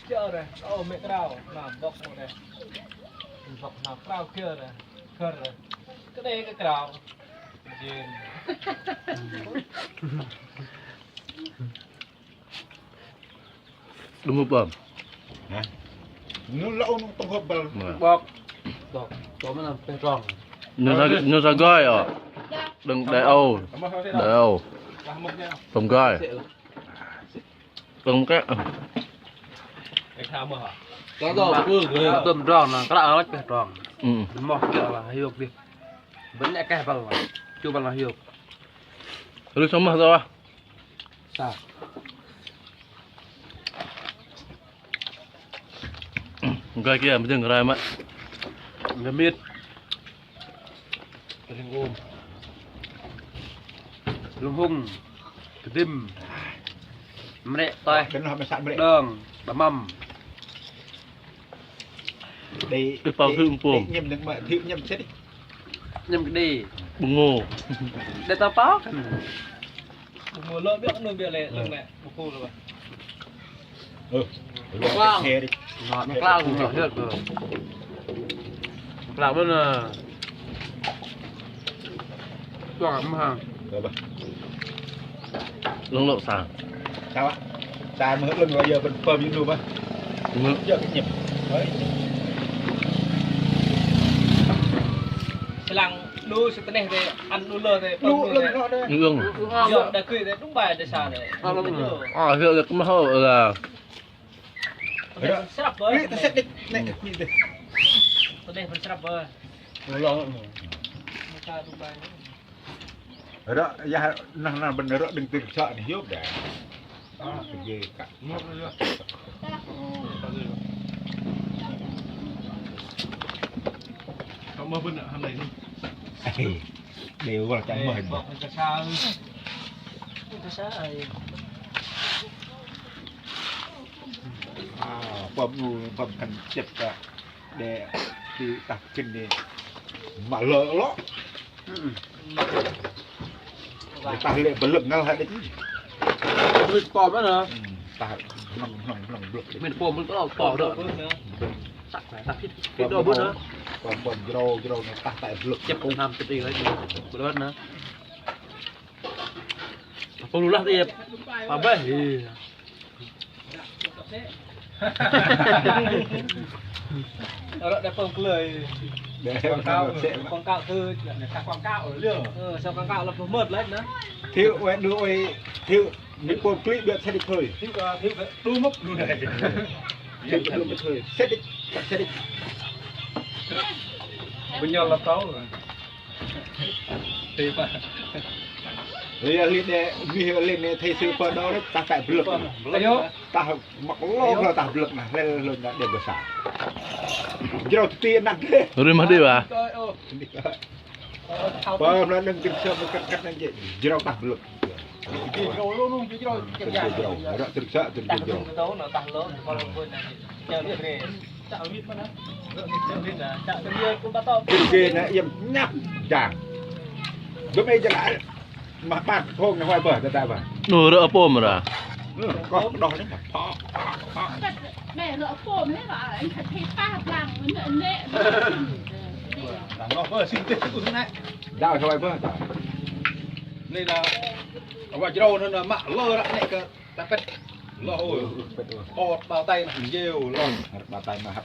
Chờ này, mẹ cái nào làm bọc này, bọc làm cao kia này, khờ này, cái đây cái nào, điên. Đúng không bẩm? Hả? Nó lỗ nó tổng hợp vào Bọc, đó mới làm bê tròn. Nó ra gai à? Đừng để Âu, không gai. Không cái. Cái thao mà hả? Có rồi, tôm tròn là cái là bê tròn. Mọc kia là hiu đi. Vẫn lại cái bằng là chưa bằng là hiu. Rồi xong mà rồi. Sao? Gai kia mới dừng ra mà. Người miết. Cái thằng ôm. Lung hung. Cái tim. Mẹ tay. cái nó mới sẵn mẹ Đường. Bà mầm. để bao thương buồn. nhầm được mà thiếu nhầm chết đi. Nhâm cái đi. Bùng ngô. Để tao bóc. Mùa lợn biết nuôi bia này, lưng này, một khu rồi. Wow. Xe đi. Nó lao cũng nhỏ hết rồi. Làm bên là toàn mà Rồi bà. Lông lộ sàng. Sao á? Ta mới lưng bây giờ vẫn phơm như đùm á. Giờ cái nhịp. Đấy. Lăng nuôi sẽ tên này về ăn nuôi lợn này, Lụ lưng nó đây. Ngưng. giờ đã cười đấy đúng bài để xả này. Hiệu được mà hậu là Sắp với. Ta xét đi. Này, nhìn đi. Tôi đây phần sắp với. Rồi đó, ra nó bên đó đừng từng sợ thì hiếu để. Đó, cái gì cả. không mơ bên hôm nay Đều gọi là chẳng mời. Cái sao? Cái sao này? Phẩm cần chụp để đi đặt kinh đi mà lỡ ló để ta lệ bật lực ngay hay đấy mình cò nữa nè. ta nòng lực Mình cò mình có cò được. Sắc phải sắc hết. Cái đồ bớt nữa. còn bồn nó ta tại lực Chụp cùng làm cái gì đấy. Bớt nữa. Không đủ lắm thì bà bê. Đó đẹp không cười. để Quảng cáo thư quảng cáo ở lửa. Sao quảng cáo là phải mượt lên nữa. thiếu em đưa ơi thiếu những con clip được sẽ đi thôi Thiếu phải đu mốc luôn này. thiếu được đi thôi sẽ đi Bây giờ là tấu rồi. Thì mà lên đây lên đây thấy sư phân đó đấy ta tại lực ta mặc lo là ta lực này lên là để bữa sáng giờ tiền nặng thế rồi mà đi bà. Vâng, nó đừng kinh sơ với cắt này vậy. Chỉ đâu tặng lực. rồi luôn chứ rồi Từng dầu, nó từng sợ, từng đặt dầu. cái tấu nó tăng lớn còn quên này chờ biết về chạo biết mà nó chờ biết là chạo cái kia cũng bắt to Cái kia này im nhắc chàng. Lúc ấy trở lại mà bạc thôn cái hoài bờ ta vào. Đồ rỡ bồm rồi à? Có đo đấy mà. mẹ lỡ phồm hết bảo anh thật thấy ba làm với nệ nó vừa xin tiền của này Dạo hoài bờ. đây là ở ngoài đâu nó là mạ lơ lại này cơ ta phải lơ hồi bao tay là nhiều lon Bà tay mà hấp